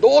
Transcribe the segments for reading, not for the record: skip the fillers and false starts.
2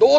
2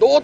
2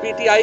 PTI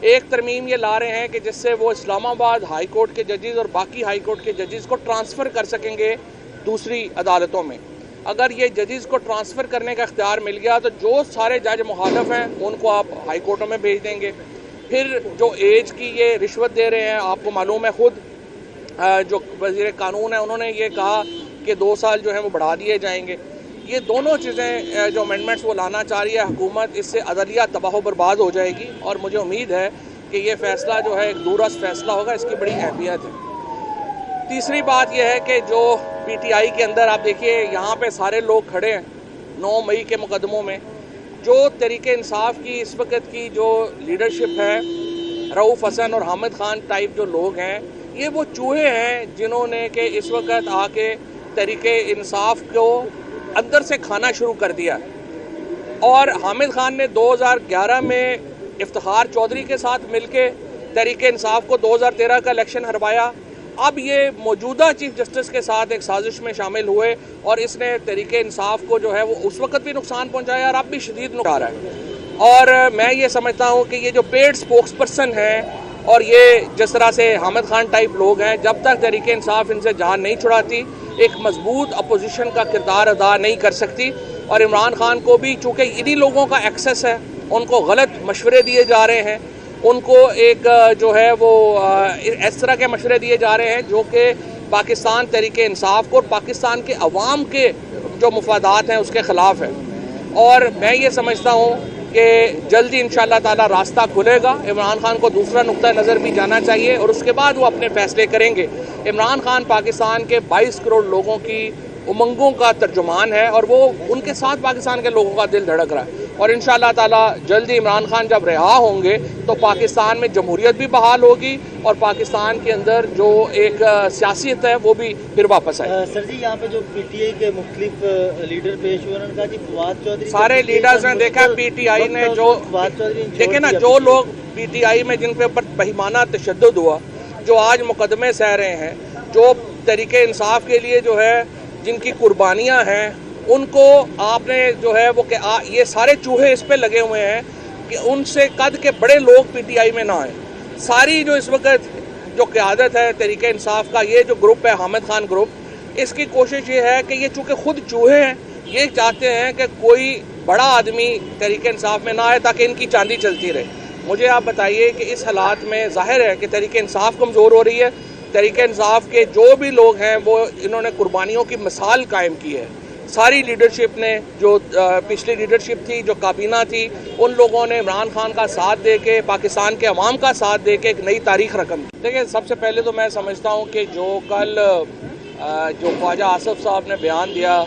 ایک ترمیم یہ لا رہے ہیں کہ جس سے وہ اسلام آباد ہائی کورٹ کے ججز اور باقی ہائی کورٹ کے ججز کو ٹرانسفر کر سکیں گے دوسری عدالتوں میں۔ اگر یہ ججز کو ٹرانسفر کرنے کا اختیار مل گیا تو جو سارے جج مخالف ہیں ان کو آپ ہائی کورٹوں میں بھیج دیں گے۔ پھر جو ایج کی یہ رشوت دے رہے ہیں، آپ کو معلوم ہے خود جو وزیر قانون ہے انہوں نے یہ کہا کہ 2 سال جو ہیں وہ بڑھا دیے جائیں گے۔ یہ دونوں چیزیں جو امینڈمنٹس وہ لانا چاہ رہی ہے حکومت، اس سے عدلیہ تباہ و برباد ہو جائے گی، اور مجھے امید ہے کہ یہ فیصلہ جو ہے ایک دورست فیصلہ ہوگا، اس کی بڑی اہمیت ہے۔ تیسری بات یہ ہے کہ جو پی ٹی آئی کے اندر آپ دیکھیے یہاں پہ سارے لوگ کھڑے ہیں 9 مئی کے مقدموں میں، جو تحریک انصاف کی اس وقت کی جو لیڈرشپ ہے، رؤوف حسن اور حامد خان ٹائپ جو لوگ ہیں، یہ وہ چوہے ہیں جنہوں نے کہ اس وقت آ کے تحریک انصاف کو اندر سے کھانا شروع کر دیا۔ اور حامد خان نے 2011 میں افتخار چودھری کے ساتھ مل کے تحریک انصاف کو 2013 کا الیکشن ہروایا۔ اب یہ موجودہ چیف جسٹس کے ساتھ ایک سازش میں شامل ہوئے اور اس نے تحریک انصاف کو جو ہے وہ اس وقت بھی نقصان پہنچایا اور اب بھی شدید نقصان رہا ہے۔ اور میں یہ سمجھتا ہوں کہ یہ جو پیڈ سپوکس پرسن ہیں اور یہ جس طرح سے حامد خان ٹائپ لوگ ہیں، جب تک تحریک انصاف ان سے جان نہیں چھڑاتی ایک مضبوط اپوزیشن کا کردار ادا نہیں کر سکتی۔ اور عمران خان کو بھی چونکہ انہی لوگوں کا ایکسس ہے، ان کو غلط مشورے دیے جا رہے ہیں، ان کو ایک جو ہے وہ اس طرح کے مشورے دیے جا رہے ہیں جو کہ پاکستان تحریک انصاف کو اور پاکستان کے عوام کے جو مفادات ہیں اس کے خلاف ہے۔ اور میں یہ سمجھتا ہوں کہ جلدی انشاءاللہ تعالی راستہ کھلے گا۔ عمران خان کو دوسرا نقطہ نظر بھی جانا چاہیے اور اس کے بعد وہ اپنے فیصلے کریں گے۔ عمران خان پاکستان کے 22 کروڑ لوگوں کی امنگوں کا ترجمان ہے اور وہ ان کے ساتھ پاکستان کے لوگوں کا دل دھڑک رہا ہے، اور انشاءاللہ تعالی جلدی عمران خان جب رہا ہوں گے تو پاکستان میں جمہوریت بھی بحال ہوگی اور پاکستان کے اندر جو ایک سیاست ہے وہ بھی پھر واپس آئے۔ سر جی یہاں پہ جو پی ٹی آئی کے مختلف لیڈر پیش ہوئے، انہوں نے کہا جی فواد چودھری سارے لیڈرز نے دیکھا پی ٹی آئی نے جو دیکھیں نا، جو لوگ پی ٹی آئی میں جن کے اوپر بہیمانہ تشدد ہوا، جو آج مقدمے سہ رہے ہیں، جو تحریک انصاف کے لیے جو ہے جن کی قربانیاں ہیں، ان کو آپ نے جو ہے وہ کہ یہ سارے چوہے اس پہ لگے ہوئے ہیں کہ ان سے قد کے بڑے لوگ پی ٹی آئی میں نہ آئیں۔ ساری جو اس وقت جو قیادت ہے تحریک انصاف کا، یہ جو گروپ ہے حامد خان گروپ، اس کی کوشش یہ ہے کہ یہ چونکہ خود چوہے ہیں، یہ چاہتے ہیں کہ کوئی بڑا آدمی تحریک انصاف میں نہ آئے تاکہ ان کی چاندی چلتی رہے۔ مجھے آپ بتائیے کہ اس حالات میں ظاہر ہے کہ تحریک انصاف کمزور ہو رہی ہے۔ تحریک انصاف کے جو بھی لوگ ہیں وہ انہوں نے قربانیوں کی مثال قائم کی ہے۔ ساری لیڈرشپ نے، جو پچھلی لیڈرشپ تھی، جو کابینہ تھی، ان لوگوں نے عمران خان کا ساتھ دے کے، پاکستان کے عوام کا ساتھ دے کے ایک نئی تاریخ رقم کی۔ دیکھیں، سب سے پہلے تو میں سمجھتا ہوں کہ جو کل جو خواجہ آصف صاحب نے بیان دیا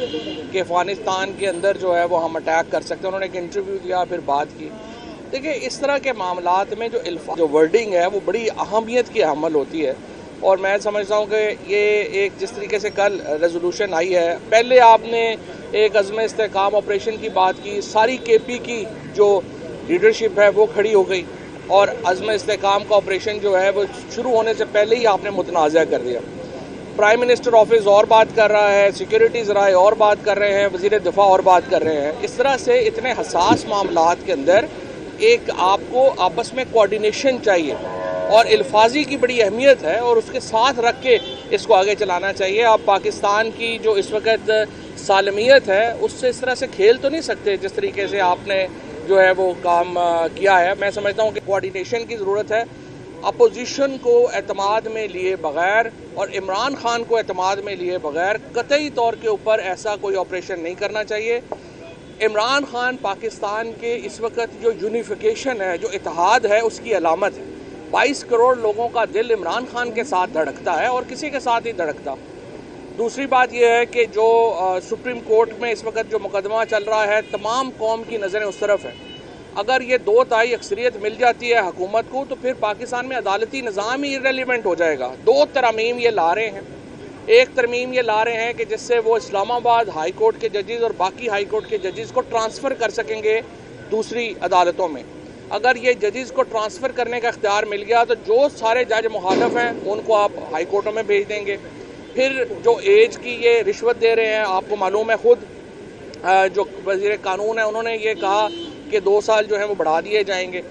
کہ افغانستان کے اندر جو ہے وہ ہم اٹیک کر سکتے ہیں، انہوں نے ایک انٹرویو دیا پھر بات کی۔ دیکھیں، اس طرح کے معاملات میں جو ورڈنگ ہے وہ بڑی اہمیت کی حامل ہوتی ہے، اور میں سمجھتا ہوں کہ یہ ایک جس طریقے سے کل ریزولوشن آئی ہے، پہلے آپ نے ایک عزم استحکام آپریشن کی بات کی، ساری کے پی کی جو لیڈرشپ ہے وہ کھڑی ہو گئی، اور عزم استحکام کا آپریشن جو ہے وہ شروع ہونے سے پہلے ہی آپ نے متنازع کر دیا۔ پرائم منسٹر آفس اور بات کر رہا ہے، سیکیورٹی ذرائع اور بات کر رہے ہیں، وزیر دفاع اور بات کر رہے ہیں۔ اس طرح سے اتنے حساس معاملات کے اندر ایک آپ کو آپس میں کوارڈینیشن چاہیے، اور الفاظی کی بڑی اہمیت ہے، اور اس کے ساتھ رکھ کے اس کو آگے چلانا چاہیے۔ آپ پاکستان کی جو اس وقت سالمیت ہے اس سے اس طرح سے کھیل تو نہیں سکتے جس طریقے سے آپ نے جو ہے وہ کام کیا ہے۔ میں سمجھتا ہوں کہ کوارڈینیشن کی ضرورت ہے، اپوزیشن کو اعتماد میں لیے بغیر اور عمران خان کو اعتماد میں لیے بغیر قطعی طور کے اوپر ایسا کوئی آپریشن نہیں کرنا چاہیے۔ عمران خان پاکستان کے اس وقت جو یونیفیکیشن ہے، جو اتحاد ہے، اس کی علامت ہے۔ 22 کروڑ لوگوں کا دل عمران خان کے ساتھ دھڑکتا ہے اور کسی کے ساتھ نہیں دھڑکتا۔ دوسری بات یہ ہے کہ جو سپریم کورٹ میں اس وقت جو مقدمہ چل رہا ہے، تمام قوم کی نظریں اس طرف ہیں۔ اگر یہ 2/3 اکثریت مل جاتی ہے حکومت کو تو پھر پاکستان میں عدالتی نظام ہی irrelevant ہو جائے گا۔ 2 ترامیم یہ لا رہے ہیں۔ ایک ترمیم یہ لا رہے ہیں کہ جس سے وہ اسلام آباد ہائی کورٹ کے ججز اور باقی ہائی کورٹ کے ججز کو ٹرانسفر کر سکیں گے دوسری عدالتوں میں۔ اگر یہ ججز کو ٹرانسفر کرنے کا اختیار مل گیا تو جو سارے جج مخالف ہیں ان کو آپ ہائی کورٹوں میں بھیج دیں گے۔ پھر جو ایج کی یہ رشوت دے رہے ہیں، آپ کو معلوم ہے خود جو وزیر قانون ہے انہوں نے یہ کہا کہ 2 سال جو ہیں وہ بڑھا دیے جائیں گے۔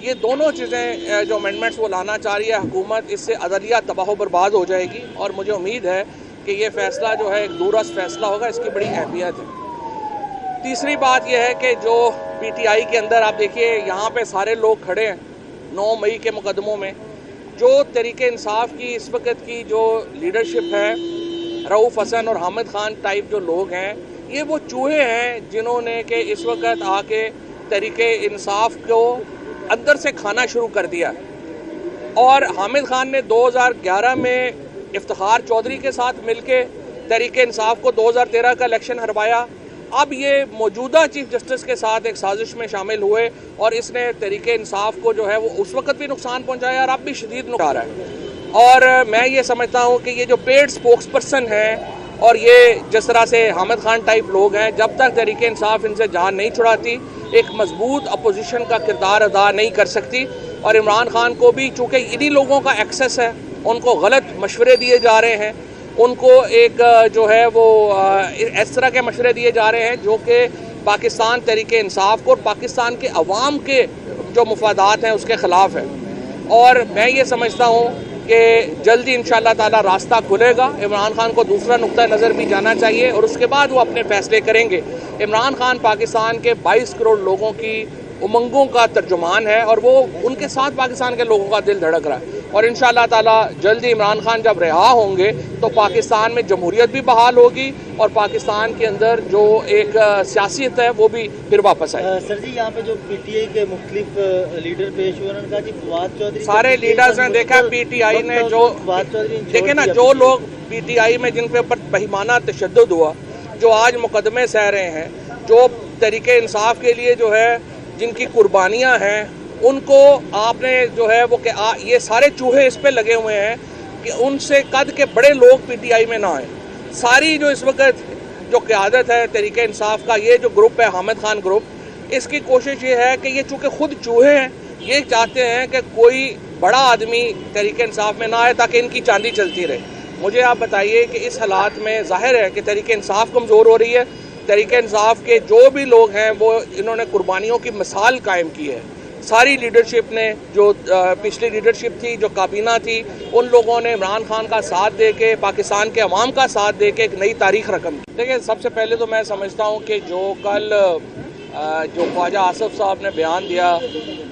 یہ دونوں چیزیں جو امینڈمنٹس وہ لانا چاہ رہی ہے حکومت، اس سے عدلیہ تباہ و برباد ہو جائے گی، اور مجھے امید ہے کہ یہ فیصلہ جو ہے ایک دورس فیصلہ ہوگا، اس کی بڑی اہمیت ہے۔ تیسری بات یہ ہے کہ جو پی ٹی آئی کے اندر آپ دیکھیے یہاں پہ سارے لوگ کھڑے ہیں 9 مئی کے مقدموں میں، جو تحریک انصاف کی اس وقت کی جو لیڈرشپ ہے، رؤوف حسن اور حامد خان ٹائپ جو لوگ ہیں، یہ وہ چوہے ہیں جنہوں نے کہ اس وقت آ کے تحریک انصاف کو اندر سے کھانا شروع کر دیا، اور حامد خان نے 2011 میں افتخار چودھری کے ساتھ مل کے تحریک انصاف کو 2013 کا الیکشن ہروایا۔ اب یہ موجودہ چیف جسٹس کے ساتھ ایک سازش میں شامل ہوئے، اور اس نے تحریک انصاف کو جو ہے وہ اس وقت بھی نقصان پہنچایا اور اب بھی شدید نقصان رہا ہے۔ اور میں یہ سمجھتا ہوں کہ یہ جو پیڈ سپوکس پرسن ہیں اور یہ جس طرح سے حامد خان ٹائپ لوگ ہیں، جب تک تحریک انصاف ان سے جان نہیں چھڑاتی ایک مضبوط اپوزیشن کا کردار ادا نہیں کر سکتی۔ اور عمران خان کو بھی چونکہ انہی لوگوں کا ایکسس ہے، ان کو غلط مشورے دیے جا رہے ہیں، ان کو ایک جو ہے وہ اس طرح کے مشورے دیے جا رہے ہیں جو کہ پاکستان تحریک انصاف کو اور پاکستان کے عوام کے جو مفادات ہیں اس کے خلاف ہے۔ اور میں یہ سمجھتا ہوں کہ جلدی انشاءاللہ تعالی راستہ کھلے گا۔ عمران خان کو دوسرا نقطہ نظر بھی جانا چاہیے، اور اس کے بعد وہ اپنے فیصلے کریں گے۔ عمران خان پاکستان کے 22 کروڑ لوگوں کی امنگوں کا ترجمان ہے، اور وہ ان کے ساتھ پاکستان کے لوگوں کا دل دھڑک رہا ہے، اور انشاءاللہ تعالی جلدی عمران خان جب رہا ہوں گے تو پاکستان میں جمہوریت بھی بحال ہوگی، اور پاکستان کے اندر جو ایک سیاست ہے وہ بھی پھر واپس آئے۔ سر جی، یہاں پہ جو پی ٹی آئی کے مختلف لیڈر پیش ہوئے، انہوں نے کہا کہ فواد چودھری سارے لیڈرز نے دیکھا پی ٹی آئی نے جو دیکھیں نا، جو لوگ پی ٹی آئی میں جن کے اوپر بہیمانہ تشدد ہوا، جو آج مقدمے سہ رہے ہیں، جو تحریک انصاف کے لیے جو ہے جن کی قربانیاں ہیں، ان کو آپ نے جو ہے وہ کہ یہ سارے چوہے اس پہ لگے ہوئے ہیں کہ ان سے قد کے بڑے لوگ پی ٹی آئی میں نہ آئیں۔ ساری جو اس وقت جو قیادت ہے تحریک انصاف کا، یہ جو گروپ ہے حامد خان گروپ، اس کی کوشش یہ ہے کہ یہ چونکہ خود چوہے ہیں، یہ چاہتے ہیں کہ کوئی بڑا آدمی تحریک انصاف میں نہ آئے تاکہ ان کی چاندی چلتی رہے۔ مجھے آپ بتائیے کہ اس حالات میں ظاہر ہے کہ تحریک انصاف کمزور ہو رہی ہے۔ تحریک انصاف کے جو بھی لوگ ہیں وہ انہوں نے قربانیوں کی مثال قائم کی ہے۔ ساری لیڈرشپ نے، جو پچھلی لیڈرشپ تھی، جو کابینہ تھی، ان لوگوں نے عمران خان کا ساتھ دے کے، پاکستان کے عوام کا ساتھ دے کے ایک نئی تاریخ رقم کی۔ دیکھیں، سب سے پہلے تو میں سمجھتا ہوں کہ جو کل جو خواجہ آصف صاحب نے بیان دیا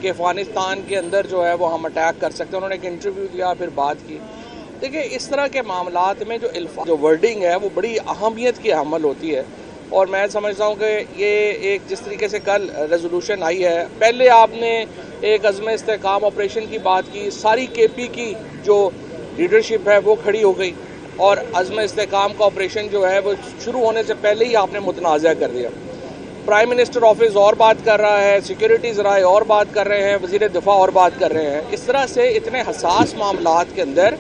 کہ افغانستان کے اندر جو ہے وہ ہم اٹیک کر سکتے ہیں، انہوں نے ایک انٹرویو دیا، پھر بات کی۔ دیکھیں، اس طرح کے معاملات میں جو ورڈنگ ہے وہ بڑی اہمیت کی حامل ہوتی ہے، اور میں سمجھتا ہوں کہ یہ ایک جس طریقے سے کل ریزولوشن آئی ہے، پہلے آپ نے ایک عزم استحکام آپریشن کی بات کی، ساری کے پی کی جو لیڈرشپ ہے وہ کھڑی ہو گئی، اور عزم استحکام کا آپریشن جو ہے وہ شروع ہونے سے پہلے ہی آپ نے متنازع کر دیا۔ پرائم منسٹر آفس اور بات کر رہا ہے، سیکیورٹی ذرائع اور بات کر رہے ہیں، وزیر دفاع اور بات کر رہے ہیں۔ اس طرح سے اتنے حساس معاملات کے اندر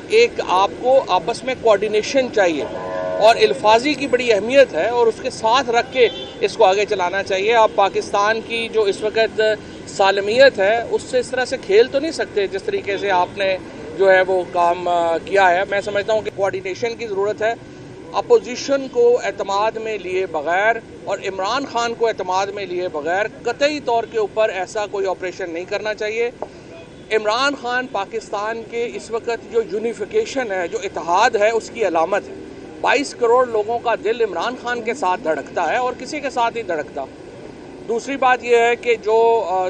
ایک آپ کو آپس میں کوارڈینیشن چاہیے، اور الفاظی کی بڑی اہمیت ہے، اور اس کے ساتھ رکھ کے اس کو آگے چلانا چاہیے۔ آپ پاکستان کی جو اس وقت سالمیت ہے اس سے اس طرح سے کھیل تو نہیں سکتے جس طریقے سے آپ نے جو ہے وہ کام کیا ہے۔ میں سمجھتا ہوں کہ کوارڈینیشن کی ضرورت ہے، اپوزیشن کو اعتماد میں لیے بغیر اور عمران خان کو اعتماد میں لیے بغیر قطعی طور کے اوپر ایسا کوئی آپریشن نہیں کرنا چاہیے۔ عمران خان پاکستان کے اس وقت جو یونیفیکیشن ہے، جو اتحاد ہے، اس کی علامت ہے۔ 22 کروڑ لوگوں کا دل عمران خان کے ساتھ دھڑکتا ہے، اور کسی کے ساتھ نہیں دھڑکتا۔ دوسری بات یہ ہے کہ جو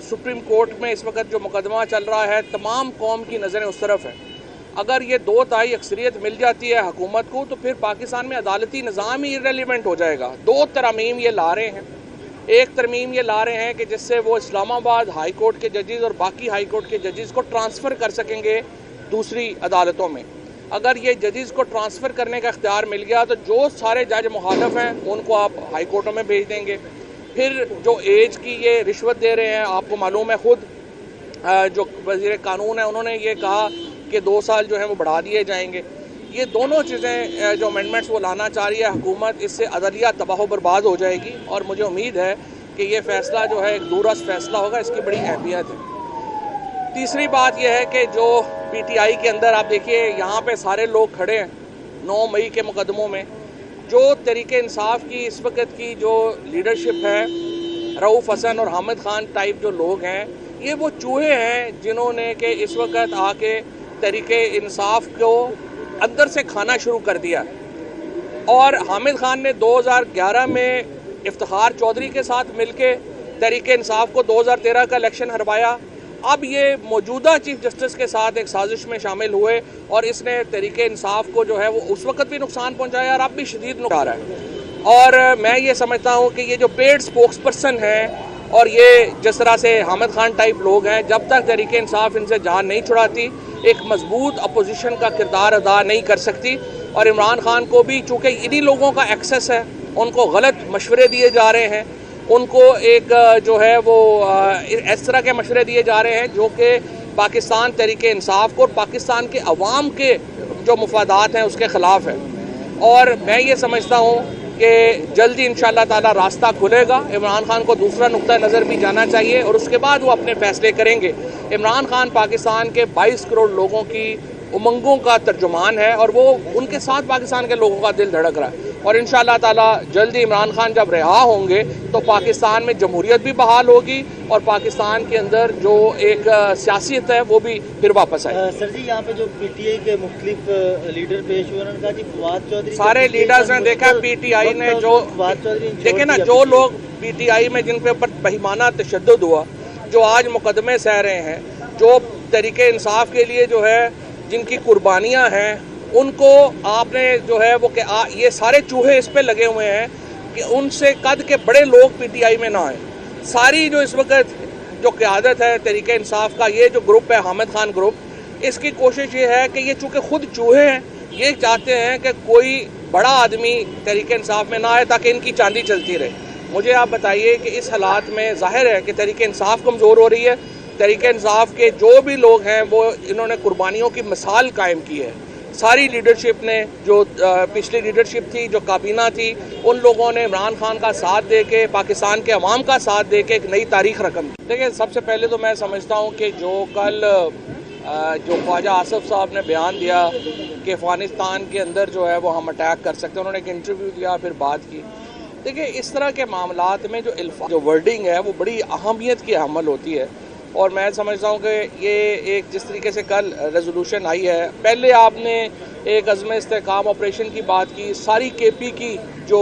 سپریم کورٹ میں اس وقت جو مقدمہ چل رہا ہے، تمام قوم کی نظریں اس طرف ہیں۔ اگر یہ 2/3 اکثریت مل جاتی ہے حکومت کو، تو پھر پاکستان میں عدالتی نظام ہی irrelevant ہو جائے گا۔ 2 ترامیم یہ لا رہے ہیں۔ ایک ترمیم یہ لا رہے ہیں کہ جس سے وہ اسلام آباد ہائی کورٹ کے ججز اور باقی ہائی کورٹ کے ججز کو ٹرانسفر کر سکیں گے دوسری عدالتوں میں۔ اگر یہ ججز کو ٹرانسفر کرنے کا اختیار مل گیا تو جو سارے جج مخالف ہیں ان کو آپ ہائی کورٹوں میں بھیج دیں گے۔ پھر جو ایج کی یہ رشوت دے رہے ہیں، آپ کو معلوم ہے، خود جو وزیر قانون ہے انہوں نے یہ کہا کہ 2 سال جو ہیں وہ بڑھا دیے جائیں گے۔ یہ دونوں چیزیں جو امینڈمنٹس وہ لانا چاہ رہی ہے حکومت، اس سے عدلیہ تباہ و برباد ہو جائے گی، اور مجھے امید ہے کہ یہ فیصلہ جو ہے ایک دورس فیصلہ ہوگا، اس کی بڑی اہمیت ہے۔ تیسری بات یہ ہے کہ جو پی ٹی آئی کے اندر آپ دیکھیے یہاں پہ سارے لوگ کھڑے ہیں 9 مئی کے مقدموں میں، جو تحریک انصاف کی اس وقت کی جو لیڈرشپ ہے، رؤوف حسن اور حامد خان ٹائپ جو لوگ ہیں، یہ وہ چوہے ہیں جنہوں نے کہ اس وقت آ کے تحریک انصاف کو اندر سے کھانا شروع کر دیا، اور حامد خان نے 2011 میں افتخار چودھری کے ساتھ مل کے تحریک انصاف کو 2013 کا الیکشن ہروایا۔ اب یہ موجودہ چیف جسٹس کے ساتھ ایک سازش میں شامل ہوئے اور اس نے تحریک انصاف کو جو ہے وہ اس وقت بھی نقصان پہنچایا اور اب بھی شدید نقصان رہا ہے۔ اور میں یہ سمجھتا ہوں کہ یہ جو پیڈ سپوکس پرسن ہیں اور یہ جس طرح سے حامد خان ٹائپ لوگ ہیں، جب تک تحریک انصاف ان سے جان نہیں چھڑاتی ایک مضبوط اپوزیشن کا کردار ادا نہیں کر سکتی۔ اور عمران خان کو بھی چونکہ انہی لوگوں کا ایکسس ہے، ان کو غلط مشورے دیے جا رہے ہیں، ان کو ایک جو ہے وہ اس طرح کے مشورے دیے جا رہے ہیں جو کہ پاکستان تحریک انصاف کو اور پاکستان کے عوام کے جو مفادات ہیں اس کے خلاف ہے۔ اور میں یہ سمجھتا ہوں کہ جلدی انشاءاللہ تعالی راستہ کھلے گا۔ عمران خان کو دوسرا نقطہ نظر بھی جانا چاہیے اور اس کے بعد وہ اپنے فیصلے کریں گے۔ عمران خان پاکستان کے 22 کروڑ لوگوں کی امنگوں کا ترجمان ہے اور وہ ان کے ساتھ پاکستان کے لوگوں کا دل دھڑک رہا ہے، اور انشاءاللہ تعالی جلدی عمران خان جب رہا ہوں گے تو پاکستان میں جمہوریت بھی بحال ہوگی اور پاکستان کے اندر جو ایک سیاست ہے وہ بھی پھر واپس آئے۔ سر جی، یہاں پہ جو پی ٹی آئی کے مختلف لیڈر پیش ہوئے، انہوں نے کہا جی فواد چودھری سارے لیڈرز نے دیکھا پی ٹی آئی نے جو دیکھیں نا، جو لوگ پی ٹی آئی میں جن کے اوپر بہیمانہ تشدد ہوا، جو آج مقدمے سہ رہے ہیں، جو تحریک انصاف کے لیے جو ہے جن کی قربانیاں ہیں، ان کو آپ نے جو ہے وہ کہ یہ سارے چوہے اس پہ لگے ہوئے ہیں کہ ان سے قد کے بڑے لوگ پی ٹی آئی میں نہ آئیں۔ ساری جو اس وقت جو قیادت ہے تحریک انصاف کا، یہ جو گروپ ہے حامد خان گروپ، اس کی کوشش یہ ہے کہ یہ چونکہ خود چوہے ہیں، یہ چاہتے ہیں کہ کوئی بڑا آدمی تحریک انصاف میں نہ آئے تاکہ ان کی چاندی چلتی رہے۔ مجھے آپ بتائیے کہ اس حالات میں ظاہر ہے کہ تحریک انصاف کمزور ہو رہی ہے۔ تحریک انصاف کے جو بھی لوگ ہیں وہ انہوں نے قربانیوں کی مثال قائم کی ہے۔ ساری لیڈرشپ نے، جو پچھلی لیڈرشپ تھی، جو کابینہ تھی، ان لوگوں نے عمران خان کا ساتھ دے کے، پاکستان کے عوام کا ساتھ دے کے ایک نئی تاریخ رقم کی۔ دیکھیں، سب سے پہلے تو میں سمجھتا ہوں کہ جو کل جو خواجہ آصف صاحب نے بیان دیا کہ افغانستان کے اندر جو ہے وہ ہم اٹیک کر سکتے ہیں، انہوں نے ایک انٹرویو دیا، پھر بات کی۔ دیکھیں، اس طرح کے معاملات میں جو ورڈنگ ہے وہ بڑی اہمیت کی حامل ہوتی ہے، اور میں سمجھتا ہوں کہ یہ ایک جس طریقے سے کل ریزولوشن آئی ہے، پہلے آپ نے ایک عزم استحکام آپریشن کی بات کی، ساری کے پی کی جو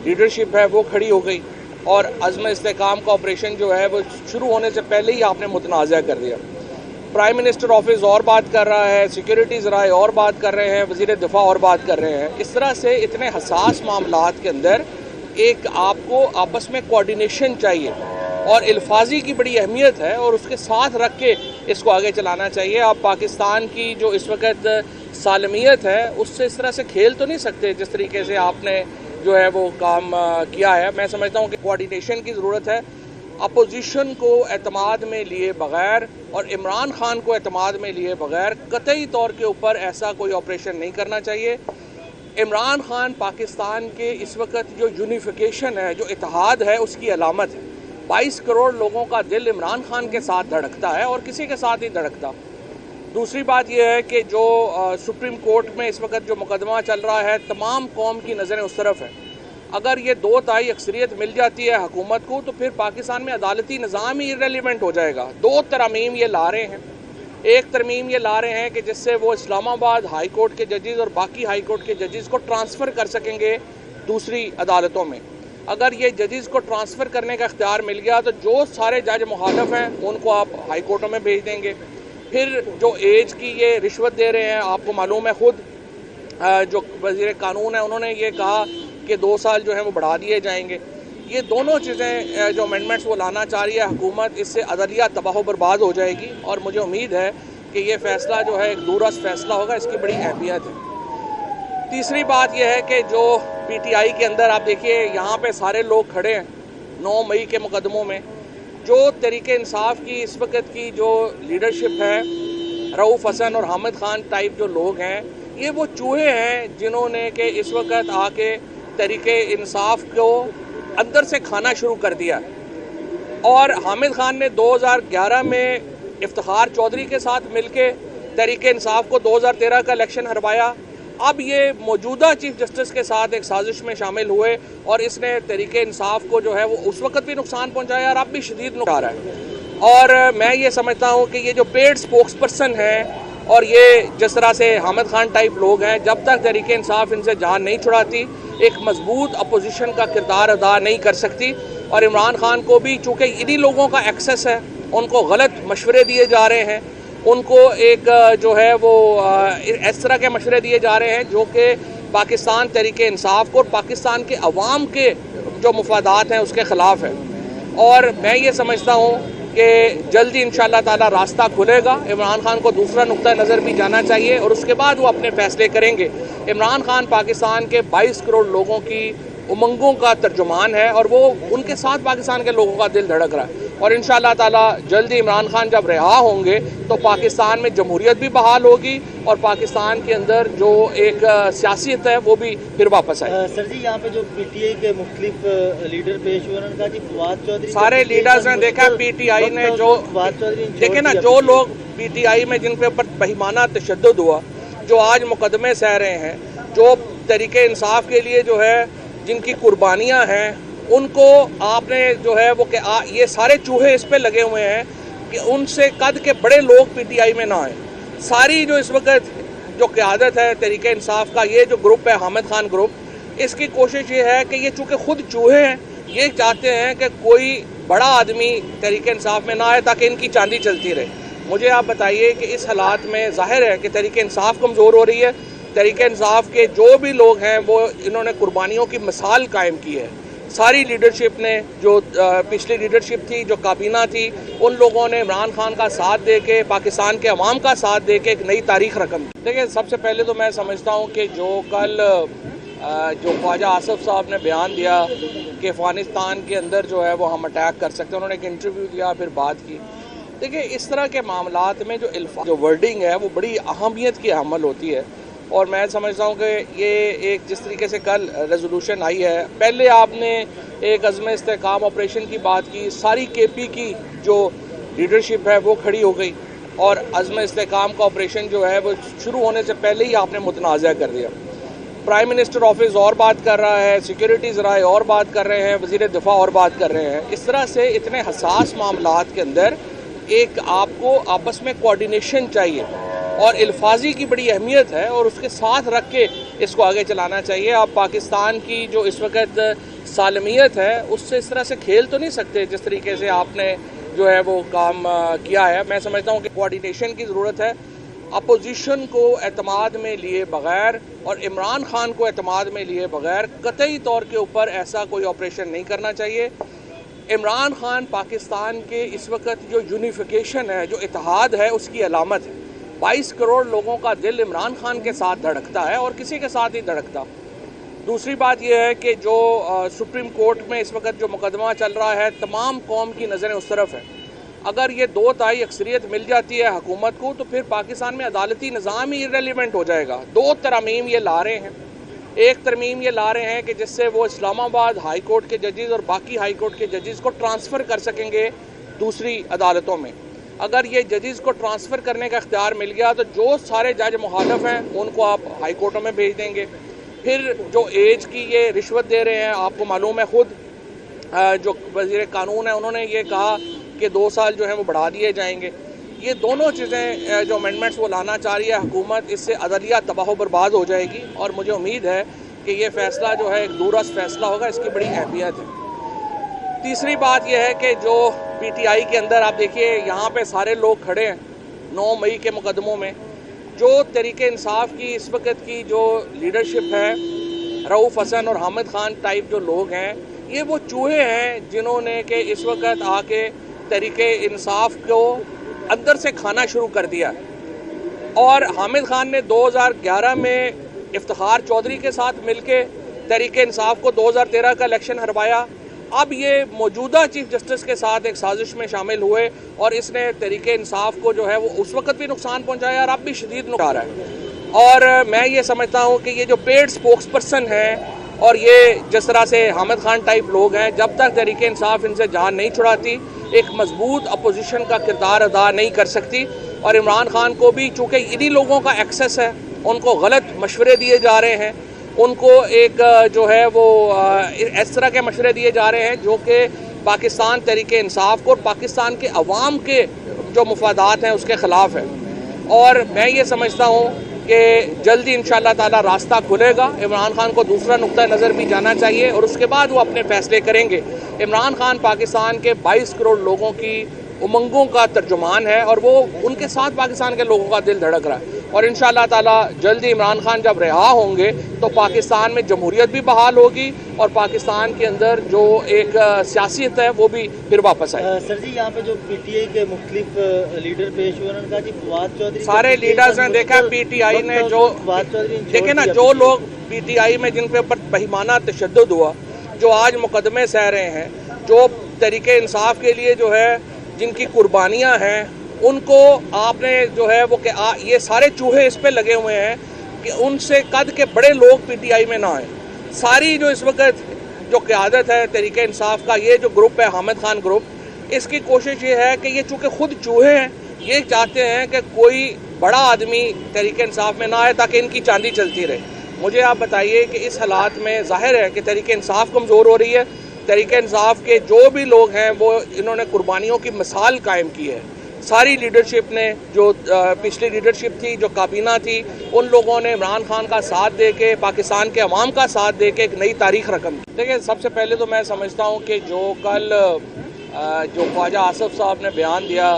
لیڈرشپ ہے وہ کھڑی ہو گئی، اور عزم استحکام کا آپریشن جو ہے وہ شروع ہونے سے پہلے ہی آپ نے متنازع کر دیا۔ پرائم منسٹر آفس اور بات کر رہا ہے، سیکیورٹی ذرائع اور بات کر رہے ہیں، وزیر دفاع اور بات کر رہے ہیں۔ اس طرح سے اتنے حساس معاملات کے اندر ایک آپ کو آپس میں کوارڈینیشن چاہیے، اور الفاظی کی بڑی اہمیت ہے، اور اس کے ساتھ رکھ کے اس کو آگے چلانا چاہیے۔ آپ پاکستان کی جو اس وقت سالمیت ہے اس سے اس طرح سے کھیل تو نہیں سکتے جس طریقے سے آپ نے جو ہے وہ کام کیا ہے۔ میں سمجھتا ہوں کہ کوارڈینیشن کی ضرورت ہے۔ اپوزیشن کو اعتماد میں لیے بغیر اور عمران خان کو اعتماد میں لیے بغیر قطعی طور کے اوپر ایسا کوئی آپریشن نہیں کرنا چاہیے۔ عمران خان پاکستان کے اس وقت جو یونیفیکیشن ہے، جو اتحاد ہے، اس کی علامت ہے۔ 22 کروڑ لوگوں کا دل عمران خان کے ساتھ دھڑکتا ہے اور کسی کے ساتھ نہیں دھڑکتا۔ دوسری بات یہ ہے کہ جو سپریم کورٹ میں اس وقت جو مقدمہ چل رہا ہے، تمام قوم کی نظریں اس طرف ہیں۔ اگر یہ 2 تہائی اکثریت مل جاتی ہے حکومت کو تو پھر پاکستان میں عدالتی نظام ہی irrelevant ہو جائے گا۔ 2 ترامیم یہ لا رہے ہیں۔ ایک ترمیم یہ لا رہے ہیں کہ جس سے وہ اسلام آباد ہائی کورٹ کے ججز اور باقی ہائی کورٹ کے ججز کو ٹرانسفر کر سکیں گے دوسری عدالتوں میں۔ اگر یہ ججز کو ٹرانسفر کرنے کا اختیار مل گیا تو جو سارے جج مخالف ہیں ان کو آپ ہائی کورٹوں میں بھیج دیں گے۔ پھر جو ایج کی یہ رشوت دے رہے ہیں، آپ کو معلوم ہے، خود جو وزیر قانون ہے انہوں نے یہ کہا کہ 2 سال جو ہیں وہ بڑھا دیے جائیں گے۔ یہ دونوں چیزیں جو امینڈمنٹس وہ لانا چاہ رہی ہے حکومت، اس سے عدلیہ تباہ و برباد ہو جائے گی، اور مجھے امید ہے کہ یہ فیصلہ جو ہے ایک دورس فیصلہ ہوگا، اس کی بڑی اہمیت ہے۔ تیسری بات یہ ہے کہ جو پی ٹی آئی کے اندر آپ دیکھیے یہاں پہ سارے لوگ کھڑے ہیں 9 مئی کے مقدموں میں۔ جو تحریک انصاف کی اس وقت کی جو لیڈرشپ ہے، رؤوف حسن اور حامد خان ٹائپ جو لوگ ہیں، یہ وہ چوہے ہیں جنہوں نے کہ اس وقت آ کے تحریک انصاف کو اندر سے کھانا شروع کر دیا، اور حامد خان نے 2011 میں افتخار چودھری کے ساتھ مل کے تحریک انصاف کو 2013 کا الیکشن ہروایا۔ اب یہ موجودہ چیف جسٹس کے ساتھ ایک سازش میں شامل ہوئے اور اس نے تحریک انصاف کو جو ہے وہ اس وقت بھی نقصان پہنچایا اور اب بھی شدید نقصان رہا ہے۔ اور میں یہ سمجھتا ہوں کہ یہ جو پیڈ سپوکس پرسن ہیں اور یہ جس طرح سے حامد خان ٹائپ لوگ ہیں، جب تک تحریک انصاف ان سے جان نہیں چھڑاتی ایک مضبوط اپوزیشن کا کردار ادا نہیں کر سکتی. اور عمران خان کو بھی چونکہ انہی لوگوں کا ایکسس ہے، ان کو غلط مشورے دیے جا رہے ہیں، ان کو ایک جو ہے وہ اس طرح کے مشورے دیے جا رہے ہیں جو کہ پاکستان تحریک انصاف کو اور پاکستان کے عوام کے جو مفادات ہیں اس کے خلاف ہے. اور میں یہ سمجھتا ہوں کہ جلدی انشاءاللہ تعالی راستہ کھلے گا. عمران خان کو دوسرا نقطہ نظر بھی جانا چاہیے اور اس کے بعد وہ اپنے فیصلے کریں گے. عمران خان پاکستان کے 22 کروڑ لوگوں کی امنگوں کا ترجمان ہے اور وہ ان کے ساتھ پاکستان کے لوگوں کا دل دھڑک رہا ہے. اور انشاءاللہ تعالی جلدی عمران خان جب رہا ہوں گے تو پاکستان میں جمہوریت بھی بحال ہوگی اور پاکستان کے اندر جو ایک سیاست ہے وہ بھی پھر واپس آئے. سر جی، یہاں پہ جو پی ٹی آئی کے مختلف لیڈر پیش ہوئے، انہوں نے کہا جی فواد چودھری سارے لیڈرز نے دیکھا پی ٹی آئی نے جو دیکھیں نا، جو لوگ پی ٹی آئی میں جن کے اوپر بہیمانہ تشدد ہوا، جو آج مقدمے سہ رہے ہیں، جو تحریک انصاف کے لیے جو ہے جن کی قربانیاں ہیں، ان کو آپ نے جو ہے وہ کہ یہ سارے چوہے اس پہ لگے ہوئے ہیں کہ ان سے قد کے بڑے لوگ پی ٹی آئی میں نہ آئیں. ساری جو اس وقت جو قیادت ہے تحریک انصاف کا، یہ جو گروپ ہے حامد خان گروپ، اس کی کوشش یہ ہے کہ یہ چونکہ خود چوہے ہیں، یہ چاہتے ہیں کہ کوئی بڑا آدمی تحریک انصاف میں نہ آئے تاکہ ان کی چاندی چلتی رہے. مجھے آپ بتائیے کہ اس حالات میں ظاہر ہے کہ تحریک انصاف کمزور ہو رہی ہے. تحریک انصاف کے جو بھی لوگ ہیں وہ انہوں نے قربانیوں کی مثال قائم کی ہے. ساری لیڈرشپ نے، جو پچھلی لیڈرشپ تھی، جو کابینہ تھی، ان لوگوں نے عمران خان کا ساتھ دے کے، پاکستان کے عوام کا ساتھ دے کے ایک نئی تاریخ رقم کی. دیکھیں، سب سے پہلے تو میں سمجھتا ہوں کہ جو کل جو خواجہ آصف صاحب نے بیان دیا کہ افغانستان کے اندر جو ہے وہ ہم اٹیک کر سکتے ہیں، انہوں نے ایک انٹرویو دیا، پھر بات کی. دیکھیں، اس طرح کے معاملات میں جو ورڈنگ ہے وہ بڑی اہمیت کی حامل ہوتی ہے. اور میں سمجھتا ہوں کہ یہ ایک جس طریقے سے کل ریزولوشن آئی ہے، پہلے آپ نے ایک عزم استحکام آپریشن کی بات کی، ساری کے پی کی جو لیڈرشپ ہے وہ کھڑی ہو گئی اور عزم استحکام کا آپریشن جو ہے وہ شروع ہونے سے پہلے ہی آپ نے متنازع کر دیا. پرائم منسٹر آفس اور بات کر رہا ہے، سیکیورٹی ذرائع اور بات کر رہے ہیں، وزیر دفاع اور بات کر رہے ہیں. اس طرح سے اتنے حساس معاملات کے اندر ایک آپ کو آپس میں کوارڈینیشن چاہیے اور الفاظی کی بڑی اہمیت ہے اور اس کے ساتھ رکھ کے اس کو آگے چلانا چاہیے. آپ پاکستان کی جو اس وقت سالمیت ہے اس سے اس طرح سے کھیل تو نہیں سکتے جس طریقے سے آپ نے جو ہے وہ کام کیا ہے. میں سمجھتا ہوں کہ کوارڈینیشن کی ضرورت ہے. اپوزیشن کو اعتماد میں لیے بغیر اور عمران خان کو اعتماد میں لیے بغیر قطعی طور کے اوپر ایسا کوئی آپریشن نہیں کرنا چاہیے. عمران خان پاکستان کے اس وقت جو یونیفیکیشن ہے، جو اتحاد ہے، اس کی علامت ہے. 22 کروڑ لوگوں کا دل عمران خان کے ساتھ دھڑکتا ہے اور کسی کے ساتھ نہیں دھڑکتا. دوسری بات یہ ہے کہ جو سپریم کورٹ میں اس وقت جو مقدمہ چل رہا ہے، تمام قوم کی نظریں اس طرف ہیں. اگر یہ 2/3 اکثریت مل جاتی ہے حکومت کو تو پھر پاکستان میں عدالتی نظام ہی irrelevant ہو جائے گا. 2 ترامیم یہ لا رہے ہیں. ایک ترمیم یہ لا رہے ہیں کہ جس سے وہ اسلام آباد ہائی کورٹ کے ججز اور باقی ہائی کورٹ کے ججز کو ٹرانسفر کر سکیں گے دوسری عدالتوں میں. اگر یہ ججز کو ٹرانسفر کرنے کا اختیار مل گیا تو جو سارے جج مخالف ہیں ان کو آپ ہائی کورٹوں میں بھیج دیں گے. پھر جو ایج کی یہ رشوت دے رہے ہیں، آپ کو معلوم ہے، خود جو وزیر قانون ہیں انہوں نے یہ کہا کہ 2 سال جو ہیں وہ بڑھا دیے جائیں گے. یہ دونوں چیزیں جو امینڈمنٹس وہ لانا چاہ رہی ہے حکومت، اس سے عدلیہ تباہ و برباد ہو جائے گی اور مجھے امید ہے کہ یہ فیصلہ جو ہے ایک دورست فیصلہ ہوگا. اس کی بڑی اہمیت ہے. تیسری بات یہ ہے کہ جو پی ٹی آئی کے اندر آپ دیکھیے یہاں پہ سارے لوگ کھڑے ہیں 9 مئی کے مقدموں میں. جو تحریک انصاف کی اس وقت کی جو لیڈرشپ ہے، رؤوف حسن اور حامد خان ٹائپ جو لوگ ہیں، یہ وہ چوہے ہیں جنہوں نے کہ اس وقت آ کے تحریک انصاف کو اندر سے کھانا شروع کر دیا. اور حامد خان نے 2011 میں افتخار چودھری کے ساتھ مل کے تحریک انصاف کو 2013 کا الیکشن ہروایا. اب یہ موجودہ چیف جسٹس کے ساتھ ایک سازش میں شامل ہوئے اور اس نے تحریک انصاف کو جو ہے وہ اس وقت بھی نقصان پہنچایا اور اب بھی شدید نقصان ہے. اور میں یہ سمجھتا ہوں کہ یہ جو پیڈ سپوکس پرسن ہیں اور یہ جس طرح سے حامد خان ٹائپ لوگ ہیں، جب تک تحریک انصاف ان سے جان نہیں چھڑاتی ایک مضبوط اپوزیشن کا کردار ادا نہیں کر سکتی. اور عمران خان کو بھی چونکہ انہی لوگوں کا ایکسس ہے، ان کو غلط مشورے دیے جا رہے ہیں، ان کو ایک جو ہے وہ اس طرح کے مشورے دیے جا رہے ہیں جو کہ پاکستان تحریک انصاف کو اور پاکستان کے عوام کے جو مفادات ہیں اس کے خلاف ہے. اور میں یہ سمجھتا ہوں کہ جلدی انشاءاللہ تعالی راستہ کھلے گا. عمران خان کو دوسرا نقطہ نظر بھی جانا چاہیے اور اس کے بعد وہ اپنے فیصلے کریں گے. عمران خان پاکستان کے 22 کروڑ لوگوں کی امنگوں کا ترجمان ہے اور وہ ان کے ساتھ پاکستان کے لوگوں کا دل دھڑک رہا ہے. اور انشاءاللہ تعالی جلدی عمران خان جب رہا ہوں گے تو پاکستان میں جمہوریت بھی بحال ہوگی اور پاکستان کے اندر جو ایک سیاست ہے وہ بھی پھر واپس آئے. سر جی یہاں پہ جو پی ٹی آئی کے مختلف لیڈر پیش ہوئے، انہوں نے کہا جی فواد چودھری سارے لیڈرز نے دیکھا پی ٹی آئی نے جو دیکھیں نا جو لوگ پی ٹی آئی میں جن کے اوپر بہیمانہ تشدد ہوا، جو آج مقدمے سہ رہے ہیں، جو تحریک انصاف کے لیے جو ہے جن کی قربانیاں ہیں، ان کو آپ نے جو ہے وہ کہ یہ سارے چوہے اس پہ لگے ہوئے ہیں کہ ان سے قد کے بڑے لوگ پی ٹی آئی میں نہ آئیں. ساری جو اس وقت جو قیادت ہے تحریک انصاف کا، یہ جو گروپ ہے حامد خان گروپ، اس کی کوشش یہ ہے کہ یہ چونکہ خود چوہے ہیں، یہ چاہتے ہیں کہ کوئی بڑا آدمی تحریک انصاف میں نہ آئے تاکہ ان کی چاندی چلتی رہے. مجھے آپ بتائیے کہ اس حالات میں ظاہر ہے کہ تحریک انصاف کمزور ہو رہی ہے. تحریک انصاف کے جو بھی لوگ ہیں وہ انہوں نے قربانیوں کی مثال قائم کی ہے. ساری لیڈرشپ نے، جو پچھلی لیڈرشپ تھی، جو کابینہ تھی، ان لوگوں نے عمران خان کا ساتھ دے کے، پاکستان کے عوام کا ساتھ دے کے ایک نئی تاریخ رقم کی. دیکھیں سب سے پہلے تو میں سمجھتا ہوں کہ جو کل جو خواجہ آصف صاحب نے بیان دیا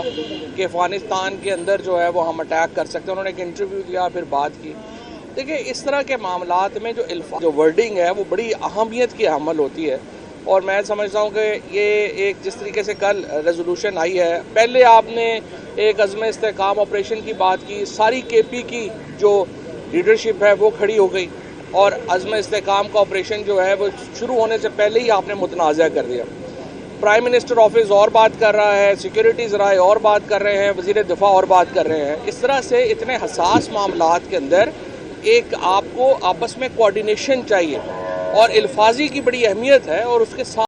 کہ افغانستان کے اندر جو ہے وہ ہم اٹیک کر سکتے ہیں، انہوں نے ایک انٹرویو دیا پھر بات کی. دیکھیں اس طرح کے معاملات میں جو ورڈنگ ہے وہ بڑی اہمیت کی حامل ہوتی ہے اور میں سمجھتا ہوں کہ یہ ایک جس طریقے سے کل ریزولوشن آئی ہے، پہلے آپ نے ایک عزم استحکام آپریشن کی بات کی، ساری کے پی کی جو لیڈرشپ ہے وہ کھڑی ہو گئی اور عزم استحکام کا آپریشن جو ہے وہ شروع ہونے سے پہلے ہی آپ نے متنازع کر دیا. پرائم منسٹر آفس اور بات کر رہا ہے، سیکیورٹی ذرائع اور بات کر رہے ہیں، وزیر دفاع اور بات کر رہے ہیں. اس طرح سے اتنے حساس معاملات کے اندر ایک آپ کو آپس میں کوارڈینیشن چاہیے اور الفاظی کی بڑی اہمیت ہے اور اس کے ساتھ